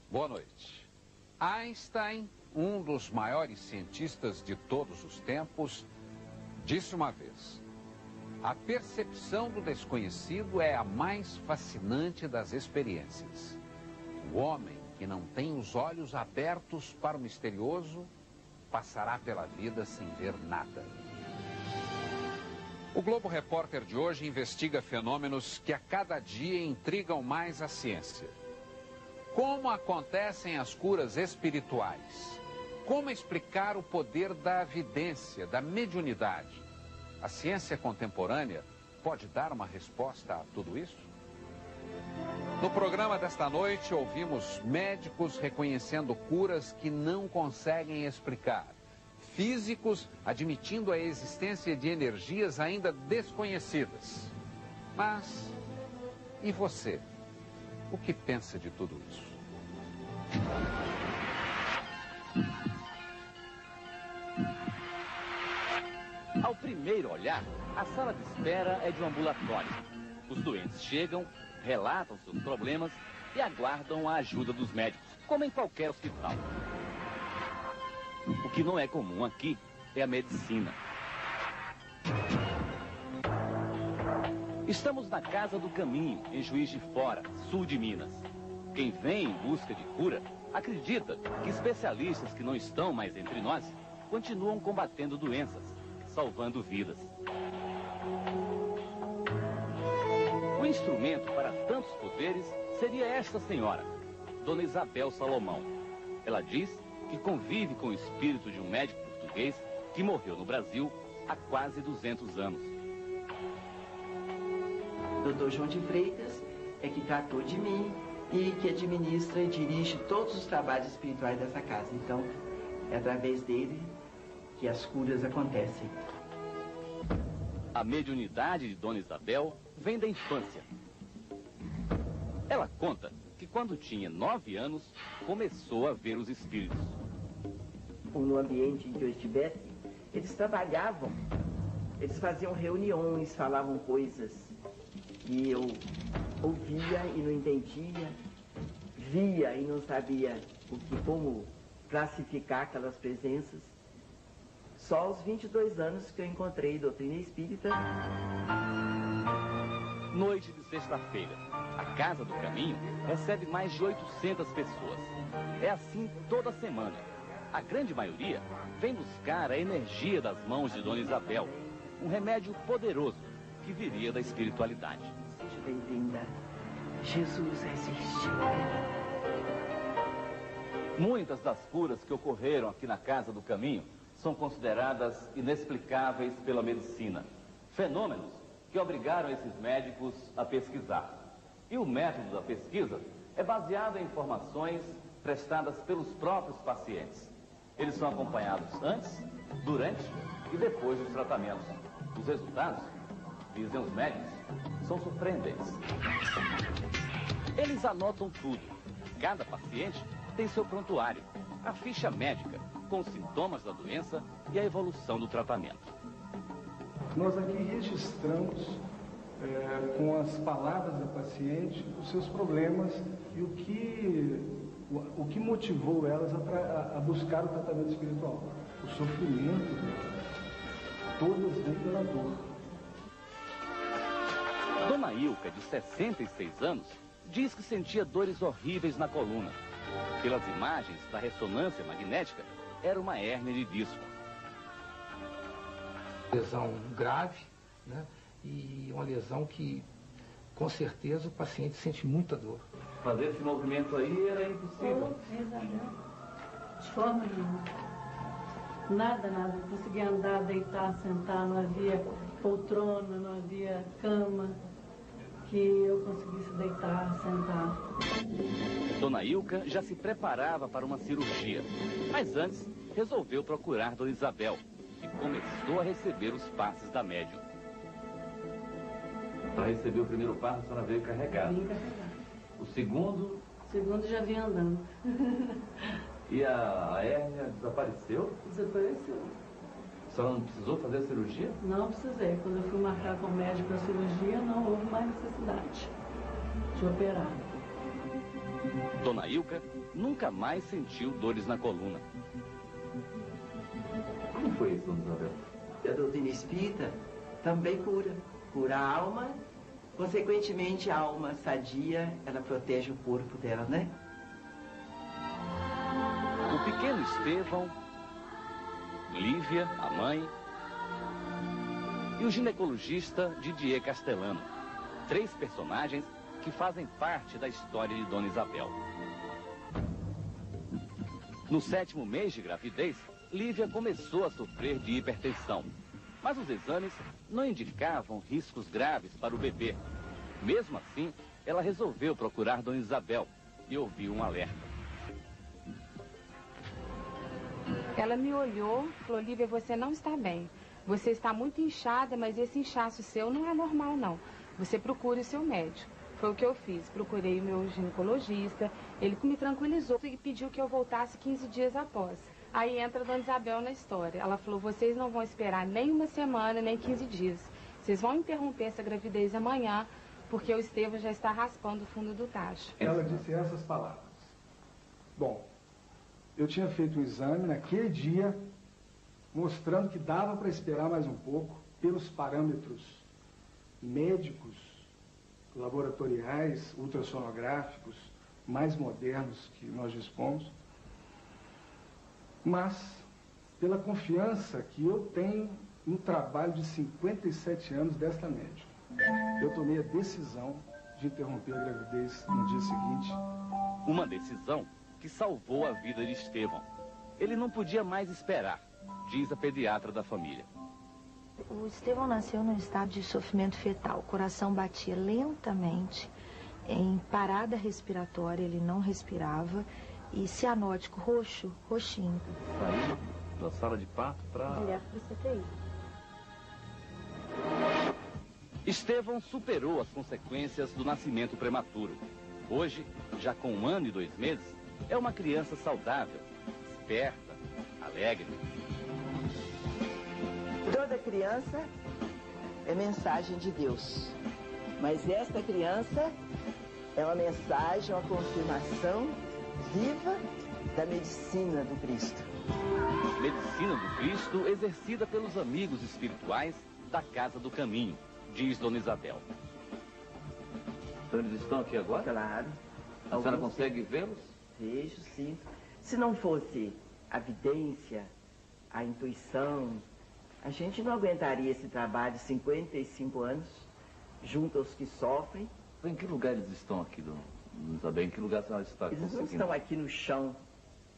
Boa noite. Einstein, um dos maiores cientistas de todos os tempos, disse uma vez: a percepção do desconhecido é a mais fascinante das experiências. O homem que não tem os olhos abertos para o misterioso passará pela vida sem ver nada. O Globo Repórter de hoje investiga fenômenos que a cada dia intrigam mais a ciência. Como acontecem as curas espirituais? Como explicar o poder da vidência, da mediunidade? A ciência contemporânea pode dar uma resposta a tudo isso? No programa desta noite, ouvimos médicos reconhecendo curas que não conseguem explicar. Físicos admitindo a existência de energias ainda desconhecidas. Mas, e você? O que pensa de tudo isso? Ao primeiro olhar, a sala de espera é de um ambulatório. Os doentes chegam, relatam seus problemas e aguardam a ajuda dos médicos, como em qualquer hospital. O que não é comum aqui é a medicina. Estamos na Casa do Caminho, em Juiz de Fora, sul de Minas. Quem vem em busca de cura acredita que especialistas que não estão mais entre nós continuam combatendo doenças, salvando vidas. O instrumento para tantos poderes seria esta senhora, Dona Isabel Salomão. Ela diz que convive com o espírito de um médico português que morreu no Brasil há quase 200 anos. Dr. João de Freitas é que tratou de mim e que administra e dirige todos os trabalhos espirituais dessa casa. Então, é através dele que as curas acontecem. A mediunidade de Dona Isabel vem da infância. Ela conta que quando tinha 9 anos, começou a ver os espíritos. No ambiente em que eu estivesse, eles trabalhavam, eles faziam reuniões, falavam coisas que eu ouvia e não entendia, via e não sabia como classificar aquelas presenças. Só aos 22 anos que eu encontrei doutrina espírita. Noite de sexta-feira, a Casa do Caminho recebe mais de 800 pessoas. É assim toda semana. A grande maioria vem buscar a energia das mãos de Dona Isabel, um remédio poderoso que viria da espiritualidade. Seja bem-vinda. Jesus existe. Muitas das curas que ocorreram aqui na Casa do Caminho são consideradas inexplicáveis pela medicina. Fenômenos que obrigaram esses médicos a pesquisar. E o método da pesquisa é baseado em informações prestadas pelos próprios pacientes. Eles são acompanhados antes, durante e depois dos tratamentos. Os resultados, dizem os médicos, são surpreendentes. Eles anotam tudo. Cada paciente tem seu prontuário, a ficha médica, com os sintomas da doença e a evolução do tratamento. Nós aqui registramos, com as palavras da paciente, os seus problemas e o que motivou elas a buscar o tratamento espiritual. O sofrimento, todas vêm pela dor. Dona Ilka, de 66 anos, diz que sentia dores horríveis na coluna. Pelas imagens da ressonância magnética, era uma hérnia de disco. Lesão grave, né? E uma lesão que, com certeza, o paciente sente muita dor. Fazer esse movimento aí era impossível. De forma nenhuma. Nada. Não conseguia andar, deitar, sentar, não havia poltrona, não havia cama que eu conseguisse deitar, sentar. Dona Ilka já se preparava para uma cirurgia, mas antes resolveu procurar Dona Isabel e começou a receber os passes da médium. Para receber o primeiro passo, a senhora veio carregada. Vim carregada. O segundo? O segundo já vinha andando. E a hérnia desapareceu? Desapareceu. A senhora não precisou fazer a cirurgia? Não precisei. Quando eu fui marcar com o médico a cirurgia, não houve mais necessidade de operar. Dona Ilka nunca mais sentiu dores na coluna. Como foi isso, dona Isabel? A doutrina espírita também cura. Cura a alma, consequentemente a alma sadia, ela protege o corpo dela, né? O pequeno Estevão, Lívia, a mãe, e o ginecologista Didier Castellano. 3 personagens que fazem parte da história de Dona Isabel. No 7º mês de gravidez, Lívia começou a sofrer de hipertensão. Mas os exames não indicavam riscos graves para o bebê. Mesmo assim, ela resolveu procurar Dona Isabel e ouviu um alerta. Ela me olhou e falou: Lívia, você não está bem. Você está muito inchada, mas esse inchaço seu não é normal, não. Você procure o seu médico. Foi o que eu fiz. Procurei o meu ginecologista, ele me tranquilizou e pediu que eu voltasse 15 dias após. Aí entra a Dona Isabel na história. Ela falou: vocês não vão esperar nem 1 semana, nem 15 dias. Vocês vão interromper essa gravidez amanhã, porque o Estevão já está raspando o fundo do tacho. Ela disse essas palavras. Bom, eu tinha feito um exame naquele dia, mostrando que dava para esperar mais um pouco, pelos parâmetros médicos, laboratoriais, ultrassonográficos, mais modernos que nós dispomos, mas pela confiança que eu tenho no trabalho de 57 anos desta médica. Eu tomei a decisão de interromper a gravidez no dia seguinte. Uma decisão que salvou a vida de Estevão. Ele não podia mais esperar, diz a pediatra da família. O Estevão nasceu num estado de sofrimento fetal. O coração batia lentamente, em parada respiratória, ele não respirava, e cianótico roxo, roxinho. Saiu da sala de parto para... Direto para o CTI. Estevão superou as consequências do nascimento prematuro. Hoje, já com 1 ano e 2 meses, é uma criança saudável, esperta, alegre. Toda criança é mensagem de Deus. Mas esta criança é uma mensagem, uma confirmação viva da medicina do Cristo. Medicina do Cristo exercida pelos amigos espirituais da Casa do Caminho, diz Dona Isabel. Então eles estão aqui agora? Claro. A senhora consegue vê-los? Vejo, sim. Se não fosse a vidência, a intuição, a gente não aguentaria esse trabalho de 55 anos, junto aos que sofrem. Em que lugar eles estão aqui, Dona Isabel? Em que lugar a senhora está Eles conseguindo? não estão aqui no chão,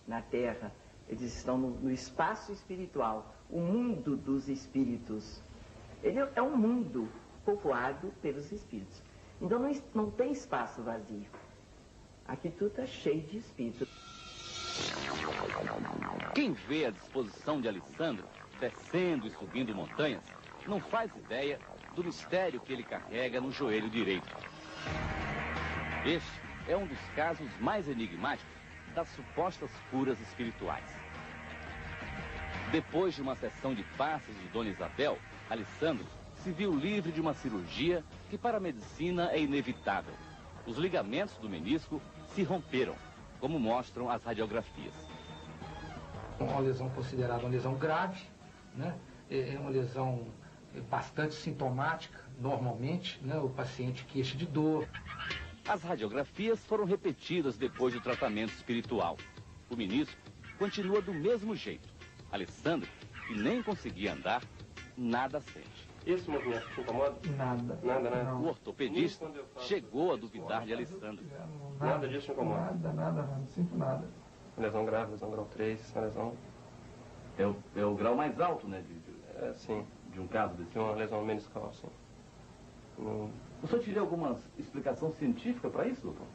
na terra. Eles estão no espaço espiritual, o mundo dos espíritos. Ele é um mundo povoado pelos espíritos. Então não tem espaço vazio. Aqui tudo está cheio de espíritos. Quem vê a disposição de Alessandro, descendo e subindo montanhas, não faz ideia do mistério que ele carrega no joelho direito. Este é um dos casos mais enigmáticos das supostas curas espirituais. Depois de uma sessão de passes de Dona Isabel, Alessandro se viu livre de uma cirurgia que para a medicina é inevitável. Os ligamentos do menisco se romperam, como mostram as radiografias. Uma lesão considerada uma lesão grave, né? É uma lesão bastante sintomática, normalmente, né? O paciente queixa de dor. As radiografias foram repetidas depois do tratamento espiritual. O menisco continua do mesmo jeito. Alessandro, que nem conseguia andar, nada sente. Esse movimento te incomoda? Nada. Nada, né? O ortopedista chegou a duvidar de Alessandro. Nada disso te incomoda? Nada, não sinto nada. Lesão grave, lesão grau 3, lesão... É o grau mais alto, né? Sim. De um caso desse. De uma lesão meniscal, sim. O senhor teria alguma explicação científica para isso, doutor?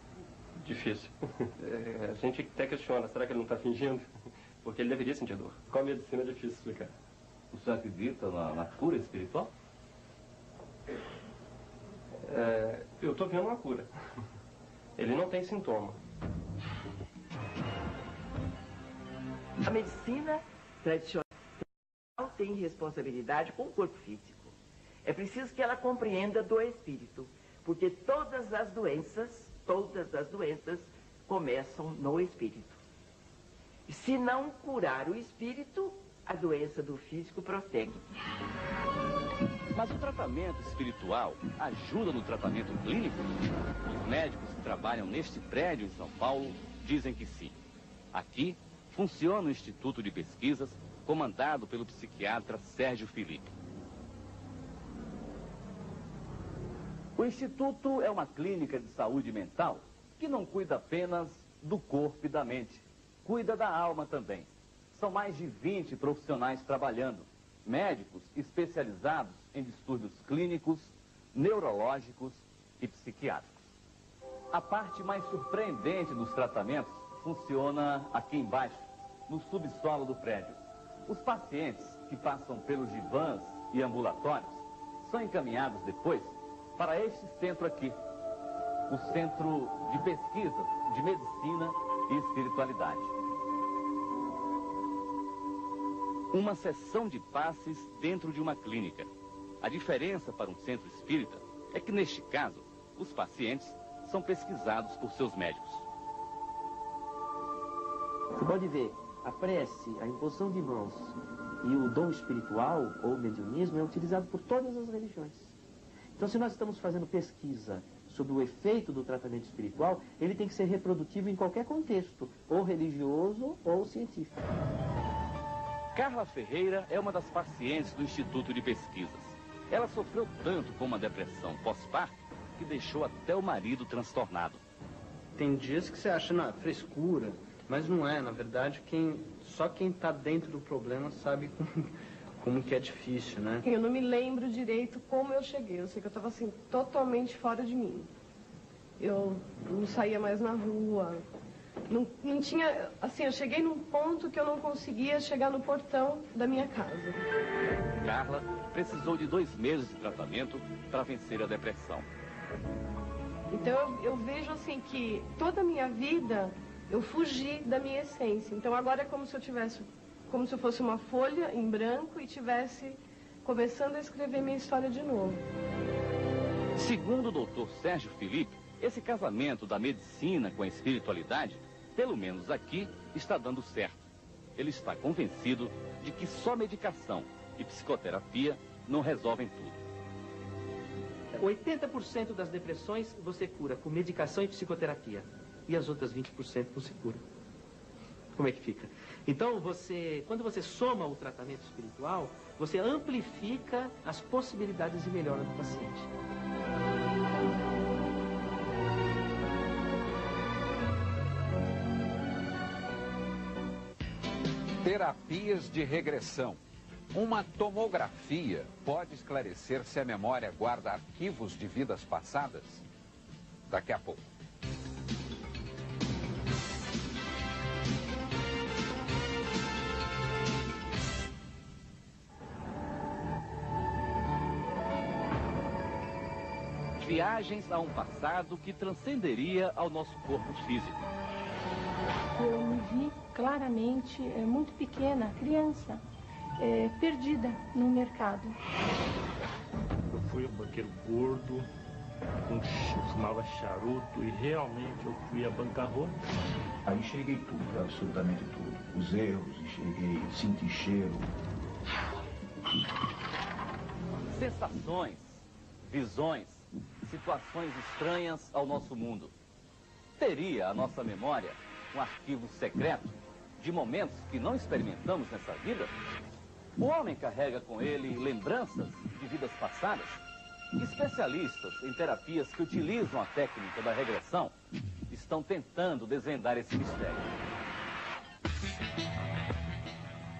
Difícil. A gente até questiona, será que ele não está fingindo? Porque ele deveria sentir dor. Com a medicina é difícil explicar. O senhor acredita na cura espiritual? Eu estou vendo uma cura. Ele não tem sintoma. A medicina tradicional tem responsabilidade com o corpo físico. É preciso que ela compreenda do espírito, porque todas as doenças começam no espírito. E se não curar o espírito, a doença do físico prossegue. Mas o tratamento espiritual ajuda no tratamento clínico? Os médicos que trabalham neste prédio em São Paulo dizem que sim. Aqui funciona o Instituto de Pesquisas, comandado pelo psiquiatra Sérgio Filipe. O Instituto é uma clínica de saúde mental que não cuida apenas do corpo e da mente, cuida da alma também. São mais de 20 profissionais trabalhando, médicos especializados em distúrbios clínicos, neurológicos e psiquiátricos. A parte mais surpreendente dos tratamentos funciona aqui embaixo, no subsolo do prédio. Os pacientes que passam pelos divãs e ambulatórios são encaminhados depois para este centro aqui, o Centro de Pesquisas de Medicina e Espiritualidade. Uma sessão de passes dentro de uma clínica. A diferença para um centro espírita é que, neste caso, os pacientes são pesquisados por seus médicos. Você pode ver, a prece, a imposição de mãos e o dom espiritual ou mediunismo é utilizado por todas as religiões. Então, se nós estamos fazendo pesquisa sobre o efeito do tratamento espiritual, ele tem que ser reprodutivo em qualquer contexto, ou religioso ou científico. Carla Ferreira é uma das pacientes do Instituto de Pesquisas. Ela sofreu tanto com uma depressão pós-parto que deixou até o marido transtornado. Tem dias que você acha, não, frescura, mas não é. Na verdade, só quem está dentro do problema sabe como que é difícil, né? Eu não me lembro direito como eu cheguei. Eu sei que eu estava, assim, totalmente fora de mim. Eu não saía mais na rua. Não tinha... Assim, eu cheguei num ponto que eu não conseguia chegar no portão da minha casa. Carla precisou de 2 meses de tratamento para vencer a depressão. Então, eu vejo, assim, que toda a minha vida eu fugi da minha essência. Então, agora é como se eu tivesse... Como se eu fosse uma folha em branco e tivesse começando a escrever minha história de novo. Segundo o Dr. Sérgio Filipe, esse casamento da medicina com a espiritualidade, pelo menos aqui, está dando certo. Ele está convencido de que só medicação e psicoterapia não resolvem tudo. 80% das depressões você cura com medicação e psicoterapia. E as outras 20% não se cura. Como é que fica? Então, quando você soma o tratamento espiritual, você amplifica as possibilidades de melhora do paciente. Terapias de regressão. Uma tomografia pode esclarecer se a memória guarda arquivos de vidas passadas? Daqui a pouco. Viagens a um passado que transcenderia ao nosso corpo físico. Eu me vi claramente, muito pequena, criança, perdida no mercado. Eu fui um banqueiro gordo, fumava charuto e realmente eu fui à bancarrota. Aí enxerguei tudo, absolutamente tudo. Os erros, enxerguei, senti cheiro. Sensações, visões, situações estranhas ao nosso mundo. Teria a nossa memória um arquivo secreto de momentos que não experimentamos nessa vida? O homem carrega com ele lembranças de vidas passadas? Especialistas em terapias que utilizam a técnica da regressão estão tentando desvendar esse mistério.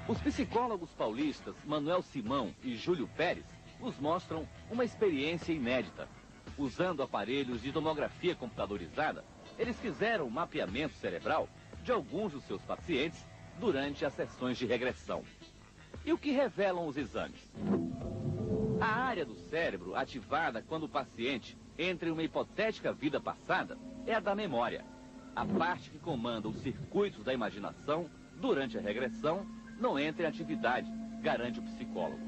Os psicólogos paulistas Manuel Simão e Júlio Pérez nos mostram uma experiência inédita. Usando aparelhos de tomografia computadorizada, eles fizeram um mapeamento cerebral de alguns dos seus pacientes durante as sessões de regressão. E o que revelam os exames? A área do cérebro ativada quando o paciente entra em uma hipotética vida passada é a da memória. A parte que comanda os circuitos da imaginação durante a regressão não entra em atividade, garante o psicólogo.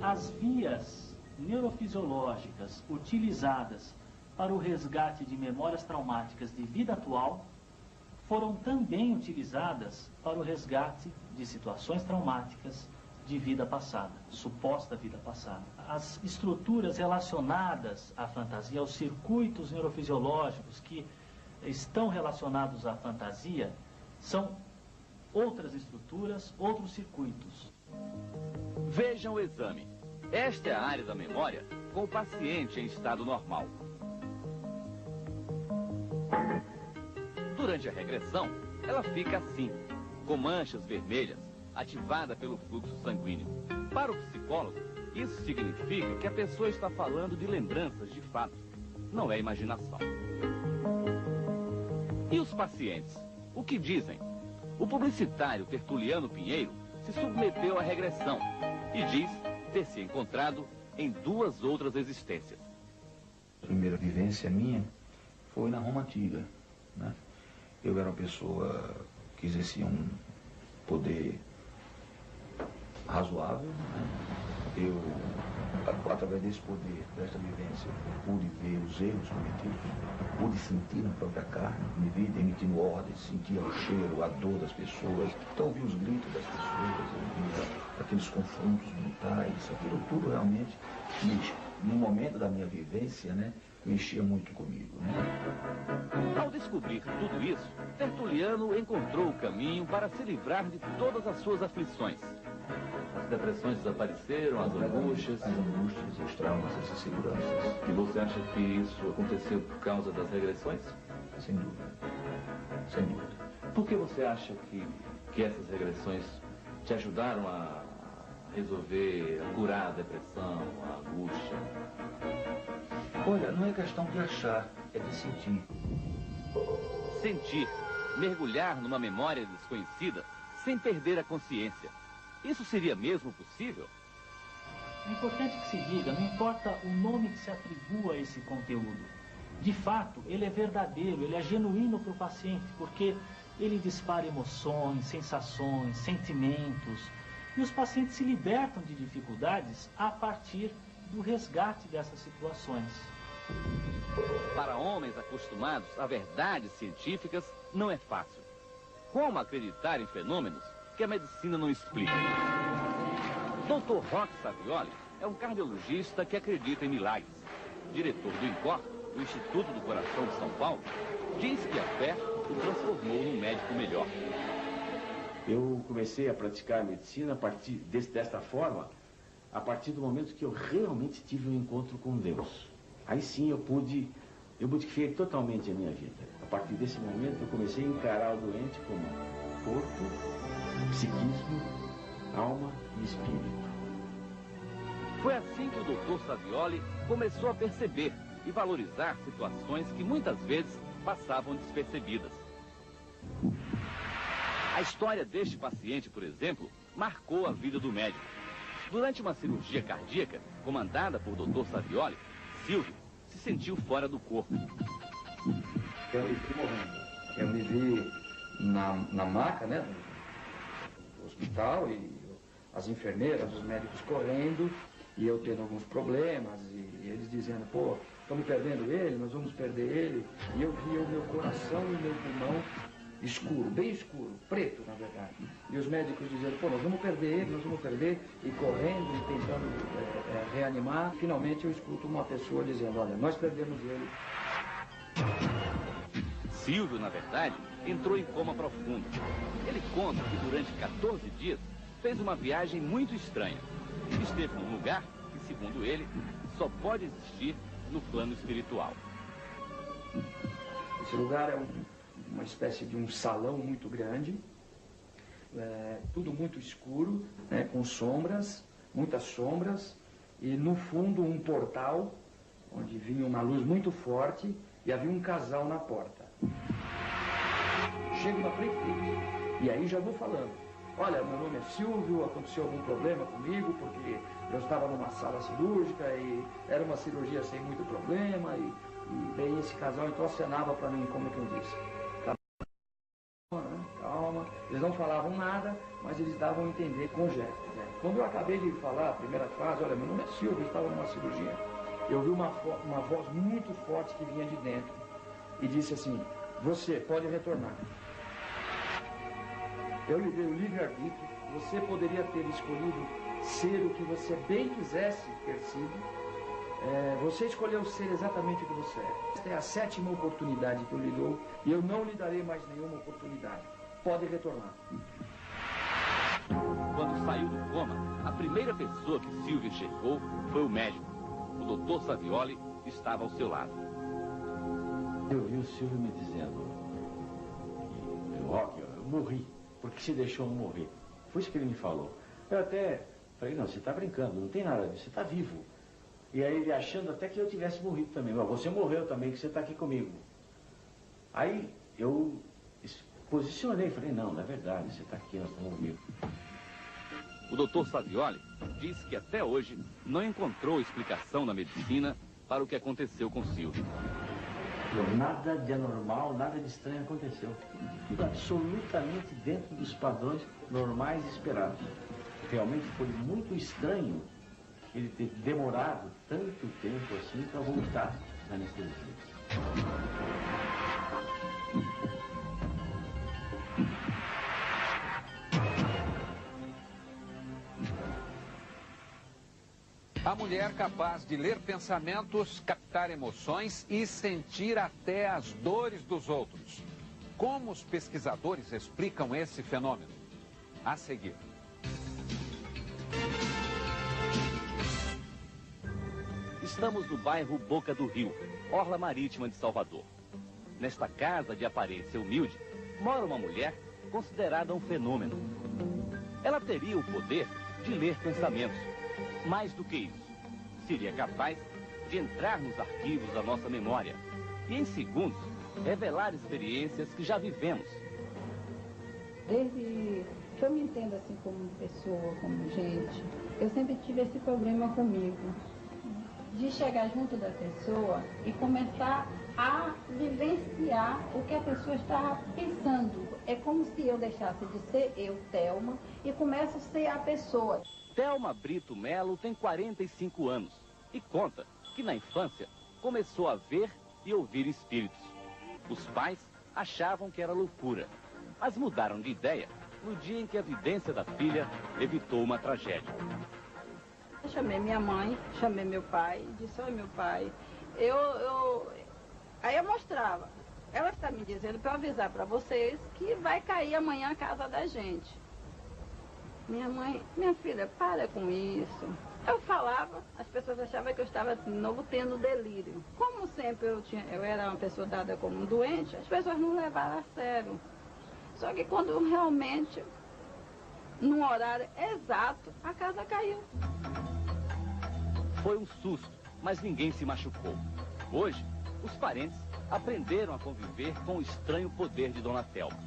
As vias neurofisiológicas utilizadas para o resgate de memórias traumáticas de vida atual foram também utilizadas para o resgate de situações traumáticas de vida passada, suposta vida passada. As estruturas relacionadas à fantasia, os circuitos neurofisiológicos que estão relacionados à fantasia, são outras estruturas, outros circuitos. Vejam o exame. Esta é a área da memória com o paciente em estado normal. Durante a regressão, ela fica assim, com manchas vermelhas, ativada pelo fluxo sanguíneo. Para o psicólogo, isso significa que a pessoa está falando de lembranças de fato, não é imaginação. E os pacientes? O que dizem? O publicitário Tertuliano Pinheiro se submeteu à regressão e diz ter se encontrado em 2 outras existências. A primeira vivência minha foi na Roma Antiga, né? Eu era uma pessoa que exercia um poder razoável, né? Eu, através desse poder, desta vivência, pude ver os erros cometidos, pude sentir na própria carne, me vi emitindo ordens, sentia o cheiro, a dor das pessoas, então ouvi os gritos das pessoas, ouvia aqueles confrontos mentais, aquilo tudo realmente, no momento da minha vivência, né, mexia muito comigo, né? Ao descobrir tudo isso, Tertuliano encontrou o caminho para se livrar de todas as suas aflições. As depressões desapareceram, as angústias, os traumas, as inseguranças. E você acha que isso aconteceu por causa das regressões? Sem dúvida. Sem dúvida. Por que você acha que essas regressões te ajudaram a resolver, a curar a depressão, a angústia? Olha, não é questão de achar, é de sentir. Sentir, mergulhar numa memória desconhecida sem perder a consciência. Isso seria mesmo possível? É importante que se diga, não importa o nome que se atribua a esse conteúdo. De fato, ele é verdadeiro, ele é genuíno para o paciente, porque ele dispara emoções, sensações, sentimentos. E os pacientes se libertam de dificuldades a partir do resgate dessas situações. Para homens acostumados a verdades científicas, não é fácil. Como acreditar em fenômenos que a medicina não explica? Dr. Roque Savioli é um cardiologista que acredita em milagres. Diretor do INCOR, do Instituto do Coração de São Paulo, diz que a fé o transformou num médico melhor. Eu comecei a praticar a medicina desta forma, a partir do momento que eu realmente tive um encontro com Deus. Aí sim eu modifiquei totalmente a minha vida. A partir desse momento eu comecei a encarar o doente como corpo, psiquismo, alma e espírito. Foi assim que o Dr. Savioli começou a perceber e valorizar situações que muitas vezes passavam despercebidas. A história deste paciente, por exemplo, marcou a vida do médico. Durante uma cirurgia cardíaca, comandada por Dr. Savioli, Silvio se sentiu fora do corpo. Eu me vi morrendo. Eu me vi na maca, né, do hospital, e as enfermeiras, os médicos correndo, e eu tendo alguns problemas, e eles dizendo, pô, estamos perdendo ele, nós vamos perder ele. E eu via o meu coração e o meu pulmão escuro, bem escuro, preto, na verdade. E os médicos dizendo, pô, nós vamos perder ele, nós vamos perder, e correndo e tentando reanimar. Finalmente eu escuto uma pessoa dizendo, olha, nós perdemos ele. Silvio, na verdade, entrou em coma profundo. Ele conta que durante 14 dias fez uma viagem muito estranha. Esteve num lugar que, segundo ele, só pode existir no plano espiritual. Esse lugar é uma espécie de um salão muito grande, tudo muito escuro, né, com sombras, muitas sombras, e no fundo um portal, onde vinha uma luz muito forte, e havia um casal na porta. Chego na frente deles, e aí já vou falando. Olha, meu nome é Silvio, aconteceu algum problema comigo, porque eu estava numa sala cirúrgica e era uma cirurgia sem muito problema, e daí esse casal então acenava para mim, como quem disse. Calma, eles não falavam nada, mas eles davam a entender com gestos. Quando eu acabei de falar a primeira frase, olha, meu nome é Silvio, eu estava numa cirurgia, eu vi uma voz muito forte que vinha de dentro e disse assim: você pode retornar. Eu lhe dei o livre-arbítrio, você poderia ter escolhido ser o que você bem quisesse ter sido. Você escolheu ser exatamente o que você é. Esta é a 7ª oportunidade que eu lhe dou e eu não lhe darei mais nenhuma oportunidade. Pode retornar. Quando saiu do coma, a primeira pessoa que Silvio enxergou foi o médico. O Dr. Savioli estava ao seu lado. Eu vi o Silvio me dizendo: Roque, eu morri. Por que você deixou eu morrer? Foi isso que ele me falou. Eu até falei: não, você está brincando, não tem nada disso, você está vivo. E aí ele achando até que eu tivesse morrido também. Mas você morreu também, que você está aqui comigo. Aí eu posicionei, falei: não, não é verdade, você está aqui, nós estamos vivos. O Dr. Savioli diz que até hoje não encontrou explicação na medicina para o que aconteceu com Silvio. Nada de anormal, nada de estranho aconteceu. Tudo absolutamente dentro dos padrões normais e esperados. Realmente foi muito estranho ele ter demorado tanto tempo assim para voltar da anestesia. A mulher capaz de ler pensamentos, captar emoções e sentir até as dores dos outros. Como os pesquisadores explicam esse fenômeno? A seguir. Estamos no bairro Boca do Rio, orla marítima de Salvador. Nesta casa de aparência humilde, mora uma mulher considerada um fenômeno. Ela teria o poder de ler pensamentos. Mais do que isso, seria capaz de entrar nos arquivos da nossa memória e, em segundos, revelar experiências que já vivemos. Desde que eu me entendo assim como pessoa, como gente, eu sempre tive esse problema comigo, de chegar junto da pessoa e começar a vivenciar o que a pessoa está pensando. É como se eu deixasse de ser eu, Thelma, e começo a ser a pessoa. Thelma Brito Melo tem 45 anos e conta que na infância começou a ver e ouvir espíritos. Os pais achavam que era loucura, mas mudaram de ideia no dia em que a vidência da filha evitou uma tragédia. Eu chamei minha mãe, chamei meu pai, disse: olha, meu pai, aí eu mostrava. Ela está me dizendo para eu avisar para vocês que vai cair amanhã a casa da gente. Minha mãe: minha filha, para com isso. Eu falava, as pessoas achavam que eu estava de novo tendo delírio. Como sempre eu era uma pessoa dada como um doente, as pessoas não levaram a sério. Só que quando realmente, num horário exato, a casa caiu. Foi um susto, mas ninguém se machucou. Hoje, os parentes aprenderam a conviver com o estranho poder de Dona Thelma.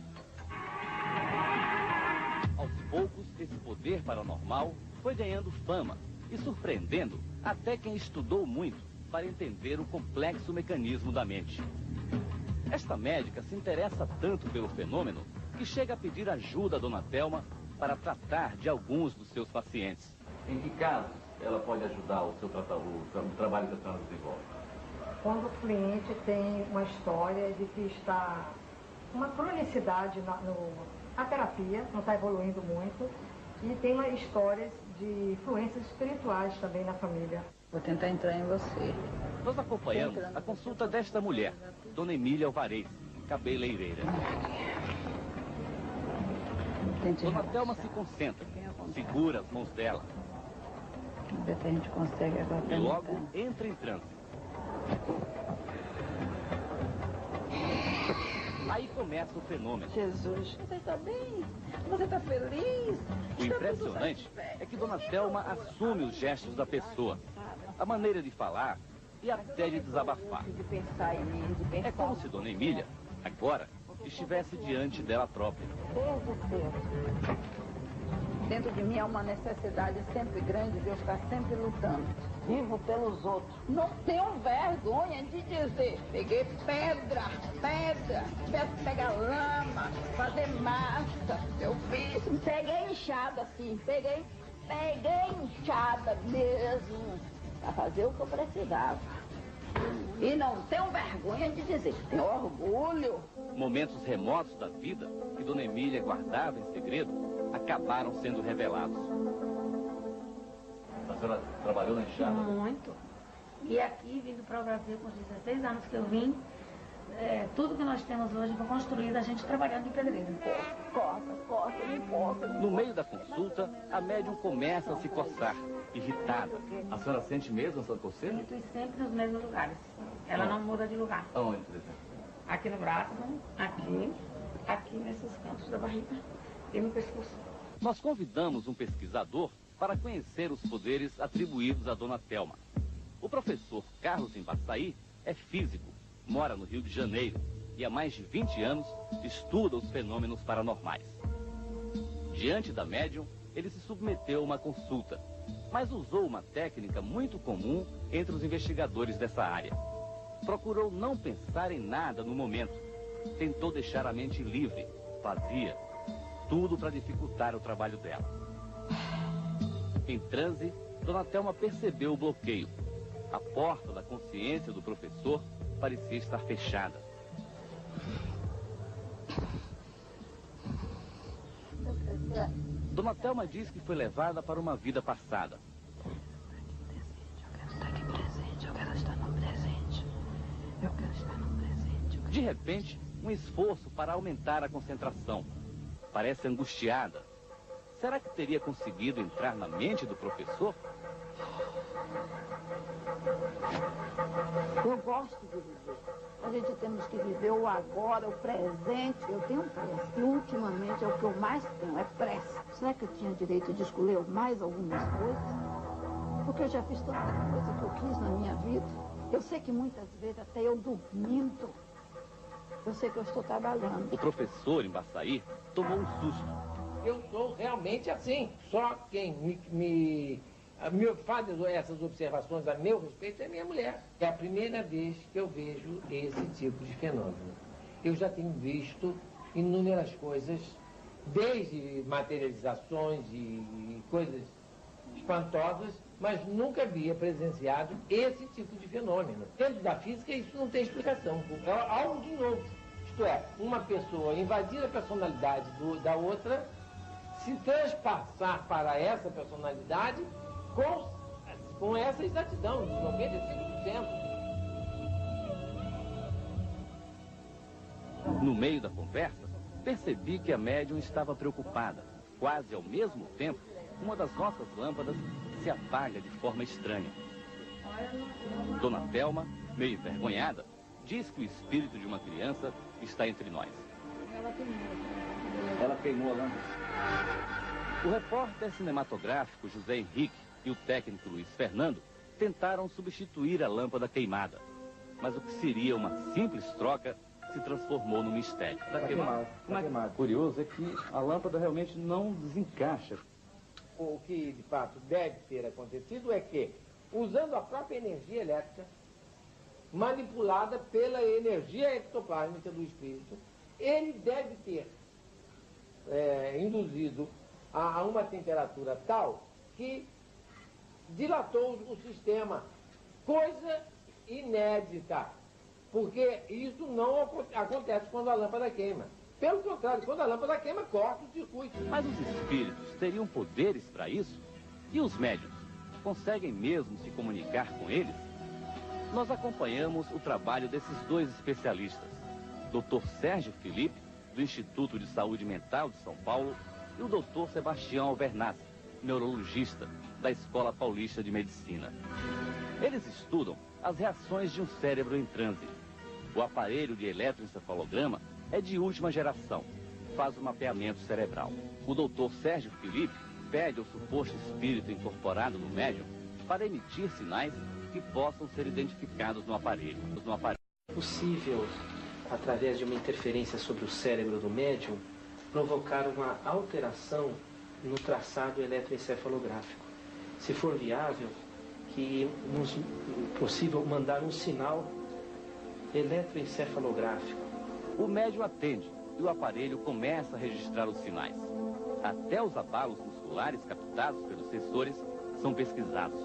Aos poucos, esse poder paranormal foi ganhando fama e surpreendendo até quem estudou muito para entender o complexo mecanismo da mente. Esta médica se interessa tanto pelo fenômeno que chega a pedir ajuda a Dona Thelma para tratar de alguns dos seus pacientes. Em que casos ela pode ajudar o trabalho que a senhora desenvolve? Quando o cliente tem uma história de que está uma cronicidade na terapia, não está evoluindo muito, e tem histórias de influências espirituais também na família. Vou tentar entrar em você. Nós acompanhamos a consulta desta mulher, Dona Emília Alvarez, cabeleireira. Dona Thelma se concentra, segura as mãos dela. Ver se a gente consegue agora. E logo entra em transe. Aí começa o fenômeno. Jesus, você está bem? Você está feliz? O impressionante é que Dona Thelma assume os gestos da pessoa, a maneira de falar e até de desabafar. É como se Dona Emília, agora, estivesse diante dela própria. Desde cedo. Dentro de mim há uma necessidade sempre grande de eu estar sempre lutando. Vivo pelos outros. Não tenho vergonha de dizer. Peguei pedra, pegar lama, fazer massa. Eu fiz, peguei enxada assim, peguei enxada mesmo. para fazer o que eu precisava. E não tenho vergonha de dizer, tenho orgulho. Momentos remotos da vida que Dona Emília guardava em segredo acabaram sendo revelados. A senhora trabalhou na enxada? Muito. E aqui, vindo para o Brasil com os 16 anos que eu vim, tudo que nós temos hoje foi construído a gente trabalhando de pedreiro. Corta. No meio da consulta, a médium começa a se coçar, irritada. A senhora sente mesmo essa coceira? Sinto sempre nos mesmos lugares. Ela não muda de lugar. Aonde, por exemplo? Aqui no braço, aqui nesses cantos da barriga e no pescoço. Nós convidamos um pesquisador para conhecer os poderes atribuídos a Dona Thelma. O professor Carlos Embaçaí é físico, mora no Rio de Janeiro e há mais de 20 anos estuda os fenômenos paranormais. Diante da médium, ele se submeteu a uma consulta, mas usou uma técnica muito comum entre os investigadores dessa área. Procurou não pensar em nada no momento. Tentou deixar a mente livre, vazia, tudo para dificultar o trabalho dela. Em transe, Dona Thelma percebeu o bloqueio. A porta da consciência do professor parecia estar fechada. Dona Thelma diz que foi levada para uma vida passada. De repente, um esforço para aumentar a concentração. Parece angustiada. Será que teria conseguido entrar na mente do professor? Eu gosto de viver. A gente temos que viver o agora, o presente. Eu tenho pressa. E ultimamente é o que eu mais tenho, é pressa. Será que eu tinha direito de escolher mais algumas coisas? Porque eu já fiz tanta coisa que eu quis na minha vida. Eu sei que muitas vezes até eu dormindo, eu sei que eu estou trabalhando. O professor Embaçaí tomou um susto. Eu sou realmente assim. Só quem me faz essas observações a meu respeito é minha mulher. É a primeira vez que eu vejo esse tipo de fenômeno. Eu já tenho visto inúmeras coisas, desde materializações e coisas espantosas, mas nunca havia presenciado esse tipo de fenômeno. Dentro da física isso não tem explicação. É algo de novo. Isto é, uma pessoa invadir a personalidade da outra, se transpassar para essa personalidade com essa exatidão de 95%. No meio da conversa, percebi que a médium estava preocupada. Quase ao mesmo tempo, uma das nossas lâmpadas se apaga de forma estranha. Dona Thelma, meio envergonhada, diz que o espírito de uma criança está entre nós. Ela queimou a lâmpada. O repórter cinematográfico José Henrique e o técnico Luiz Fernando tentaram substituir a lâmpada queimada. Mas o que seria uma simples troca se transformou num mistério. Tá queimado. Curioso é que a lâmpada realmente não desencaixa. O que, de fato, deve ter acontecido é que, usando a própria energia elétrica, manipulada pela energia ectoplásmica do espírito, ele deve ter induzido a uma temperatura tal que dilatou o sistema. Coisa inédita, porque isso não acontece quando a lâmpada queima. Pelo contrário, quando a lâmpada queima, corta o circuito. Mas os espíritos teriam poderes para isso? E os médiuns? Conseguem mesmo se comunicar com eles? Nós acompanhamos o trabalho desses dois especialistas. Dr. Sérgio Felipe, do Instituto de Saúde Mental de São Paulo, e o Dr. Sebastião Alvernaz, neurologista da Escola Paulista de Medicina. Eles estudam as reações de um cérebro em transe. O aparelho de eletroencefalograma é de última geração, faz o mapeamento cerebral. O Dr. Sérgio Felipe pede ao suposto espírito incorporado no médium para emitir sinais que possam ser identificados no aparelho. É possível, através de uma interferência sobre o cérebro do médium, provocar uma alteração no traçado eletroencefalográfico. Se for viável, que nos possível mandar um sinal eletroencefalográfico. O médium atende e o aparelho começa a registrar os sinais. Até os abalos musculares captados pelos sensores são pesquisados.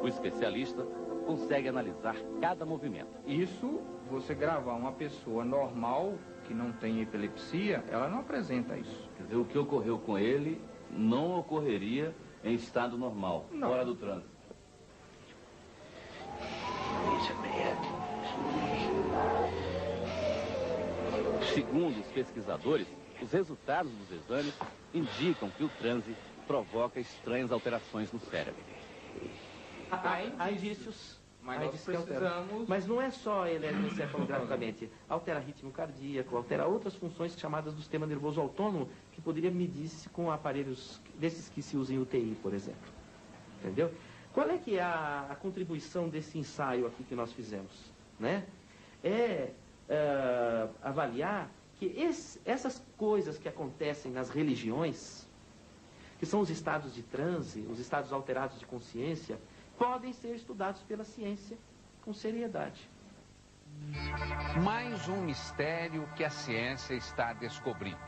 O especialista consegue analisar cada movimento. Isso, você gravar uma pessoa normal, que não tem epilepsia, ela não apresenta isso. Quer dizer, o que ocorreu com ele não ocorreria em estado normal, fora do trânsito. Segundo os pesquisadores, os resultados dos exames indicam que o transe provoca estranhas alterações no cérebro. Há indícios. Mas nós precisamos... Mas não é só eletroencefalograficamente. Altera ritmo cardíaco, altera outras funções chamadas do sistema nervoso autônomo, que poderia medir-se com aparelhos desses que se usam em UTI, por exemplo. Entendeu? Qual é que é a contribuição desse ensaio aqui que nós fizemos? Né? Avaliar que essas coisas que acontecem nas religiões, que são os estados de transe, os estados alterados de consciência, podem ser estudados pela ciência com seriedade. Mais um mistério que a ciência está descobrindo.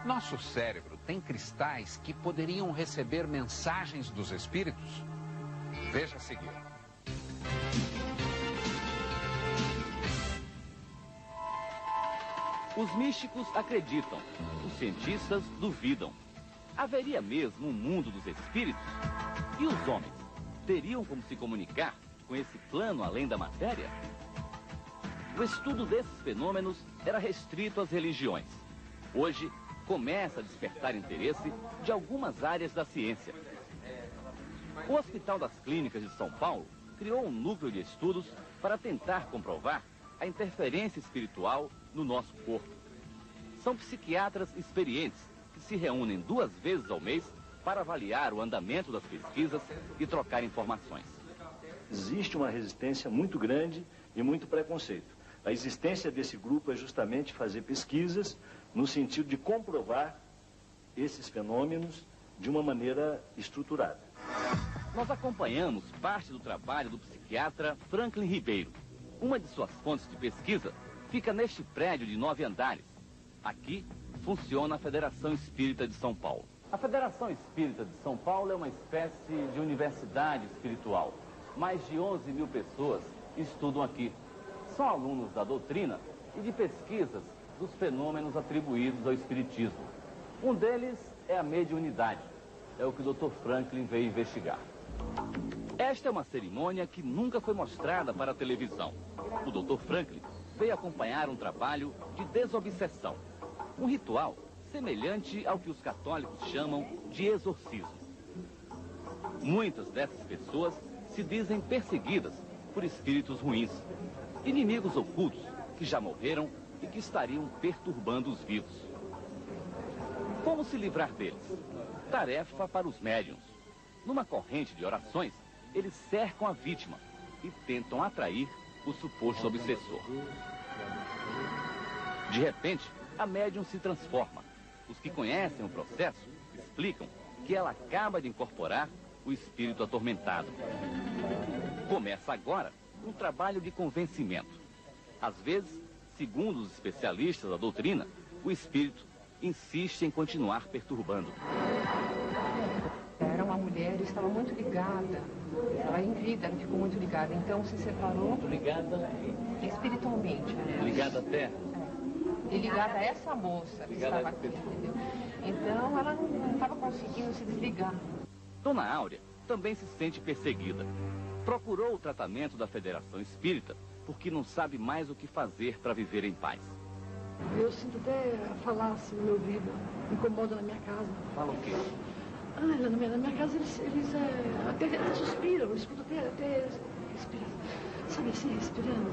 Nosso cérebro tem cristais que poderiam receber mensagens dos espíritos? Veja a seguir. Os místicos acreditam, os cientistas duvidam. Haveria mesmo um mundo dos espíritos? E os homens teriam como se comunicar com esse plano além da matéria? O estudo desses fenômenos era restrito às religiões. Hoje, começa a despertar interesse de algumas áreas da ciência. O Hospital das Clínicas de São Paulo criou um núcleo de estudos para tentar comprovar a interferência espiritual no nosso corpo. São psiquiatras experientes que se reúnem 2 vezes ao mês para avaliar o andamento das pesquisas e trocar informações. Existe uma resistência muito grande e muito preconceito. A existência desse grupo é justamente fazer pesquisas no sentido de comprovar esses fenômenos de uma maneira estruturada. Nós acompanhamos parte do trabalho do psiquiatra Franklin Ribeiro. Uma de suas fontes de pesquisa fica neste prédio de 9 andares. Aqui funciona a Federação Espírita de São Paulo. A Federação Espírita de São Paulo é uma espécie de universidade espiritual. Mais de 11 mil pessoas estudam aqui. São alunos da doutrina e de pesquisas dos fenômenos atribuídos ao espiritismo. Um deles é a mediunidade. É o que o Dr. Franklin veio investigar. Esta é uma cerimônia que nunca foi mostrada para a televisão. O Dr. Franklin veio acompanhar um trabalho de desobsessão. Um ritual semelhante ao que os católicos chamam de exorcismo. Muitas dessas pessoas se dizem perseguidas por espíritos ruins, inimigos ocultos que já morreram e que estariam perturbando os vivos. Como se livrar deles? Tarefa para os médiuns. Numa corrente de orações, eles cercam a vítima e tentam atrair o suposto obsessor. De repente, a médium se transforma. Os que conhecem o processo explicam que ela acaba de incorporar o espírito atormentado. Começa agora um trabalho de convencimento. Às vezes, segundo os especialistas da doutrina, o espírito insiste em continuar perturbando. Era uma mulher e estava muito ligada. Ela em vida, ela ficou muito ligada. Então se separou. Muito ligada? Espiritualmente. Ligada à terra? E ligada a essa moça que estava aqui, entendeu? Então ela não estava conseguindo se desligar. Dona Áurea também se sente perseguida. Procurou o tratamento da Federação Espírita porque não sabe mais o que fazer para viver em paz. Eu sinto até falar assim no meu ouvido, me incomoda na minha casa. Fala o quê? Lá na minha casa eles até suspiram, eu escuto até respirar. Sabe assim, respirando.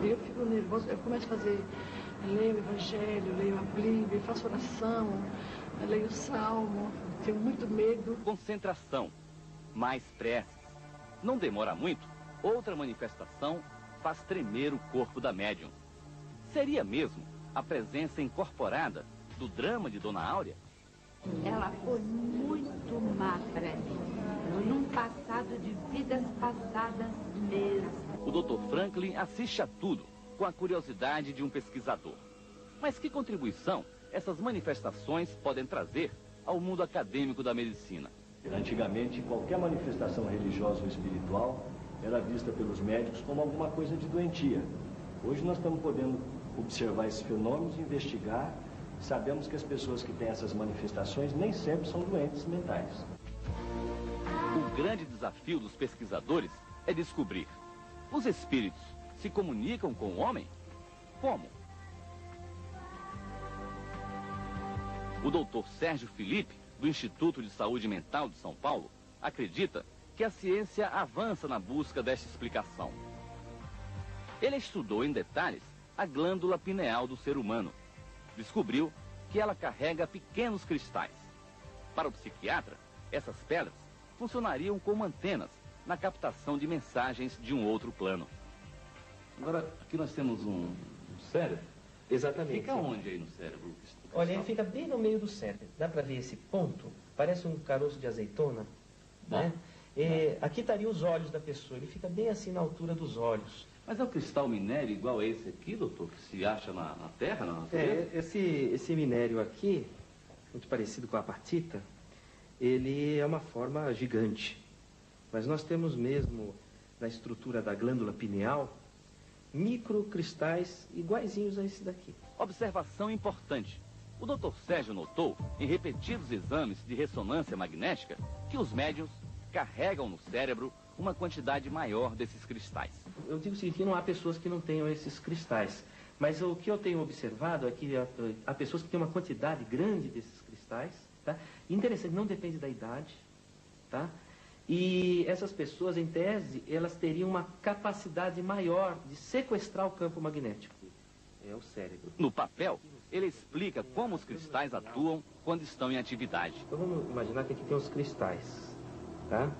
Eu fico nervosa, eu começo a fazer, leio o Evangelho, leio a Bíblia, faço oração, leio o Salmo, tenho muito medo. Concentração, mais preces. Não demora muito, outra manifestação faz tremer o corpo da médium. Seria mesmo a presença incorporada do drama de Dona Áurea? Ela foi muito má para mim, num passado de vidas passadas mesmo. O Dr. Franklin assiste a tudo com a curiosidade de um pesquisador. Mas que contribuição essas manifestações podem trazer ao mundo acadêmico da medicina? Antigamente, qualquer manifestação religiosa ou espiritual era vista pelos médicos como alguma coisa de doentia. Hoje nós estamos podendo observar esses fenômenos, investigar. Sabemos que as pessoas que têm essas manifestações nem sempre são doentes mentais. O grande desafio dos pesquisadores é descobrir: os espíritos se comunicam com o homem? Como? O Dr. Sérgio Felipe, do Instituto de Saúde Mental de São Paulo, acredita que a ciência avança na busca desta explicação. Ele estudou em detalhes a glândula pineal do ser humano. Descobriu que ela carrega pequenos cristais. Para o psiquiatra, essas pedras funcionariam como antenas na captação de mensagens de um outro plano. Agora, aqui nós temos um cérebro. Exatamente. Fica onde aí no cérebro? Olha, ele fica bem no meio do cérebro. Dá para ver esse ponto? Parece um caroço de azeitona, né? Aqui estariam os olhos da pessoa. Ele fica bem assim na altura dos olhos. Mas é um cristal minério igual a esse aqui, doutor, que se acha na Terra, na natureza? Esse minério aqui, muito parecido com a apatita, ele é uma forma gigante. Mas nós temos mesmo, na estrutura da glândula pineal, microcristais iguaizinhos a esse daqui. Observação importante. O Dr. Sérgio notou, em repetidos exames de ressonância magnética, que os médiuns carregam no cérebro uma quantidade maior desses cristais. Eu digo o seguinte, que não há pessoas que não tenham esses cristais. Mas o que eu tenho observado é que há pessoas que têm uma quantidade grande desses cristais, tá? Interessante, não depende da idade, tá? E essas pessoas, em tese, elas teriam uma capacidade maior de sequestrar o campo magnético. É o cérebro. No papel, ele explica como os cristais atuam quando estão em atividade. Então vamos imaginar que aqui tem os cristais, tá?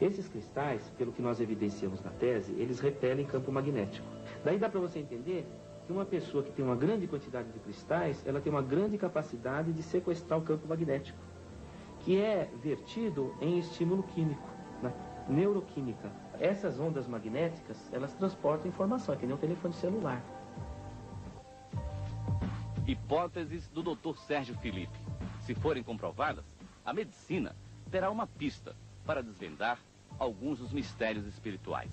Esses cristais, pelo que nós evidenciamos na tese, eles repelem campo magnético. Daí dá para você entender que uma pessoa que tem uma grande quantidade de cristais, ela tem uma grande capacidade de sequestrar o campo magnético, que é vertido em estímulo químico, na neuroquímica. Essas ondas magnéticas, elas transportam informação, é que nem um telefone celular. Hipóteses do Dr. Sérgio Felipe. Se forem comprovadas, a medicina terá uma pista para desvendar alguns dos mistérios espirituais.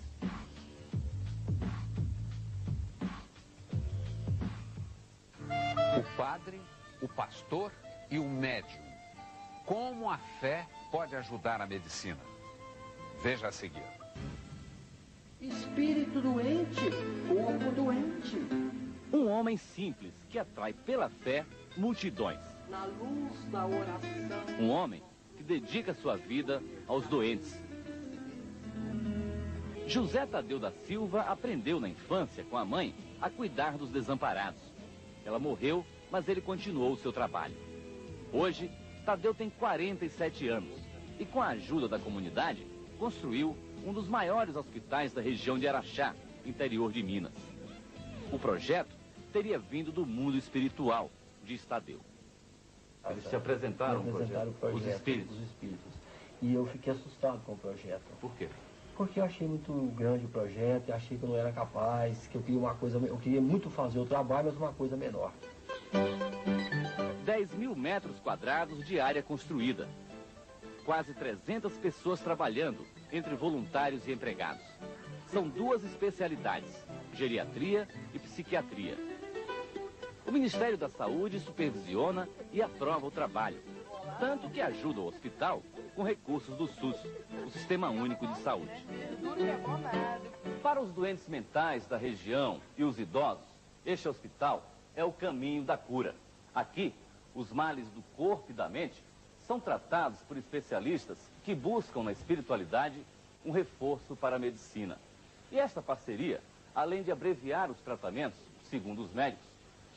O padre, o pastor e o médium. Como a fé pode ajudar a medicina? Veja a seguir. Espírito doente, corpo doente. Um homem simples que atrai pela fé multidões. Na luz da oração. Um homem que dedica sua vida aos doentes. José Tadeu da Silva aprendeu na infância com a mãe a cuidar dos desamparados. Ela morreu, mas ele continuou o seu trabalho. Hoje, Tadeu tem 47 anos e, com a ajuda da comunidade, construiu um dos maiores hospitais da região de Araxá, interior de Minas. O projeto teria vindo do mundo espiritual, diz Tadeu. Eles se apresentaram o projeto, os espíritos. E eu fiquei assustado com o projeto. Por quê? Porque eu achei muito grande o projeto, eu achei que eu não era capaz, que eu queria uma coisa, eu queria muito fazer o trabalho, mas uma coisa menor. 10.000 metros quadrados de área construída. Quase 300 pessoas trabalhando, entre voluntários e empregados. São duas especialidades, geriatria e psiquiatria. O Ministério da Saúde supervisiona e aprova o trabalho, tanto que ajuda o hospital com recursos do SUS, o Sistema Único de Saúde. Para os doentes mentais da região e os idosos, este hospital é o caminho da cura. Aqui, os males do corpo e da mente são tratados por especialistas que buscam na espiritualidade um reforço para a medicina. E esta parceria, além de abreviar os tratamentos, segundo os médicos,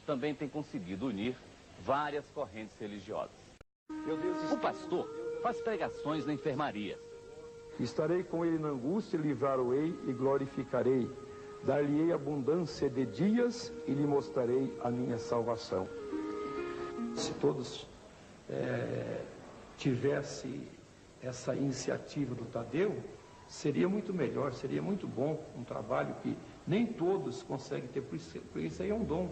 também tem conseguido unir várias correntes religiosas. O pastor faz pregações na enfermaria. Estarei com ele na angústia, livrá-lo-ei e glorificarei. Dar-lhe-ei abundância de dias e lhe mostrarei a minha salvação. Se todos tivessem essa iniciativa do Tadeu, seria muito melhor, seria muito bom, um trabalho que nem todos conseguem ter, por isso aí é um dom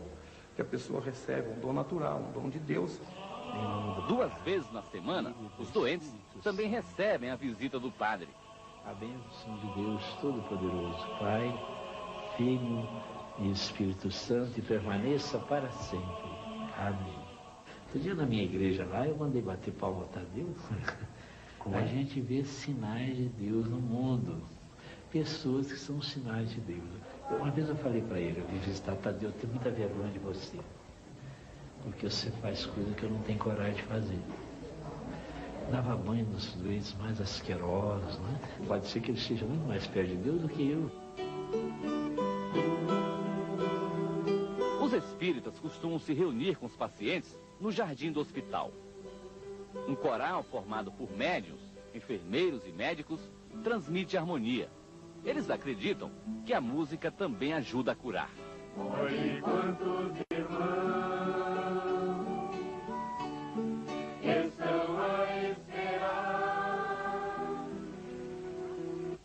que a pessoa recebe, um dom natural, um dom de Deus. 2 vezes na semana, os doentes também recebem a visita do padre. A bênção de Deus Todo-Poderoso, Pai, Filho e Espírito Santo, e permaneça para sempre. Amém. Outro dia na minha igreja lá, eu mandei bater palma a Tadeu. A gente vê sinais de Deus no mundo. Pessoas que são sinais de Deus. Uma vez eu falei para ele, eu vim visitar Tadeu, eu tenho muita vergonha de você. Porque você faz coisas que eu não tenho coragem de fazer. Dava banho nos doentes mais asquerosos, né? Pode ser que ele seja muito mais perto de Deus do que eu. Os espíritas costumam se reunir com os pacientes no jardim do hospital. Um coral formado por médiuns, enfermeiros e médicos transmite harmonia. Eles acreditam que a música também ajuda a curar. Olhe quantos irmãos estão a esperar.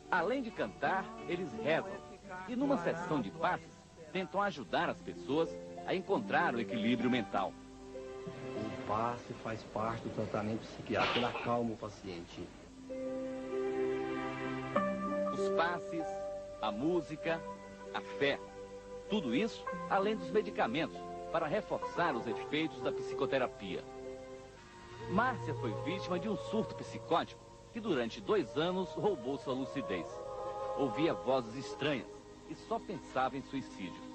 Além de cantar, eles rezam e numa sessão de passes tentam ajudar as pessoas a encontrar o equilíbrio mental. O passe faz parte do tratamento psiquiátrico, ele acalma o paciente. Os passes, a música, a fé. Tudo isso além dos medicamentos para reforçar os efeitos da psicoterapia. Márcia foi vítima de um surto psicótico que durante 2 anos roubou sua lucidez. Ouvia vozes estranhas e só pensava em suicídio.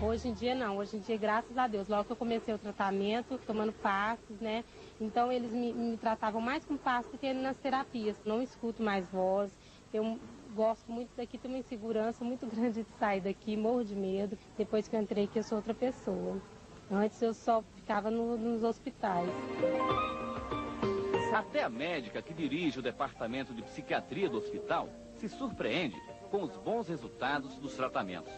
Hoje em dia não, hoje em dia, graças a Deus, logo que eu comecei o tratamento, tomando passes, né? Então eles me tratavam mais com passes do que nas terapias. Não escuto mais voz, eu gosto muito daqui, tenho uma insegurança muito grande de sair daqui, morro de medo. Depois que eu entrei aqui, eu sou outra pessoa. Antes eu só ficava nos hospitais. Até a médica que dirige o departamento de psiquiatria do hospital se surpreende com os bons resultados dos tratamentos.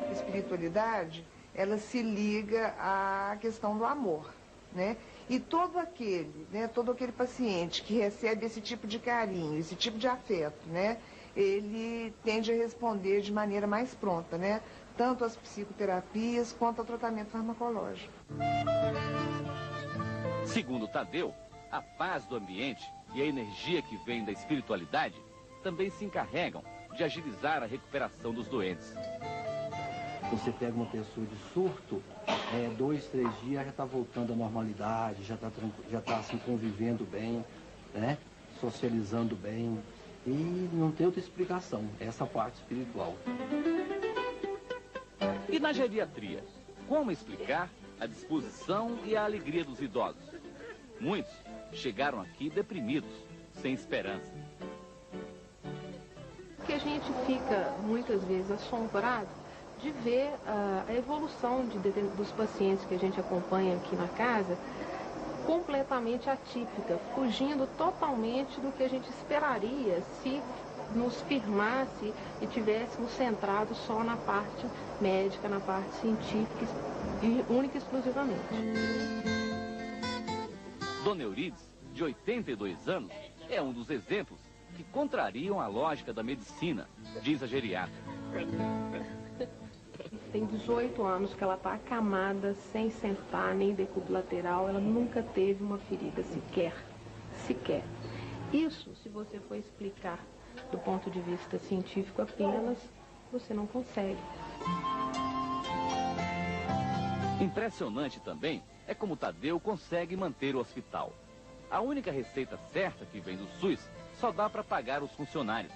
A espiritualidade, ela se liga à questão do amor, né? E todo aquele paciente que recebe esse tipo de carinho, esse tipo de afeto, né? Ele tende a responder de maneira mais pronta, né? Tanto às psicoterapias quanto ao tratamento farmacológico. Segundo Tadeu, a paz do ambiente e a energia que vem da espiritualidade também se encarregam de agilizar a recuperação dos doentes. Você pega uma pessoa de surto, 2, 3 dias já está voltando à normalidade, já está assim, convivendo bem, né? Socializando bem. E não tem outra explicação, essa parte espiritual. E na geriatria, como explicar a disposição e a alegria dos idosos? Muitos chegaram aqui deprimidos, sem esperança. Que a gente fica, muitas vezes, assombrado de ver a evolução dos pacientes que a gente acompanha aqui na casa completamente atípica, fugindo totalmente do que a gente esperaria se nos firmasse e tivéssemos centrado só na parte médica, na parte científica, única e exclusivamente. Dona Eurides, de 82 anos, é um dos exemplos que contrariam a lógica da medicina, diz a geriatra. Tem 18 anos que ela está acamada, sem sentar, nem decúbito lateral. Ela nunca teve uma ferida sequer. Isso, se você for explicar do ponto de vista científico apenas, você não consegue. Impressionante também é como Tadeu consegue manter o hospital. A única receita certa que vem do SUS só dá para pagar os funcionários.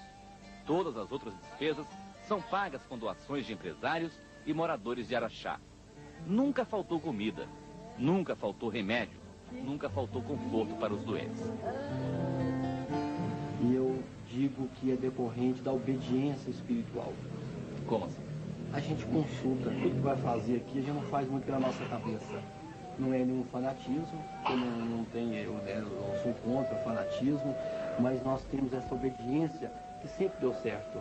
Todas as outras despesas são pagas com doações de empresários e moradores de Araxá. Nunca faltou comida, nunca faltou remédio, nunca faltou conforto para os doentes. E eu digo que é decorrente da obediência espiritual. Como assim? A gente consulta, tudo que vai fazer aqui a gente não faz muito pela nossa cabeça. Não é nenhum fanatismo, eu não sou contra o fanatismo, mas nós temos essa obediência que sempre deu certo.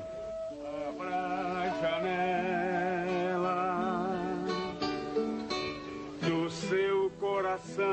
Abra a janela do seu coração.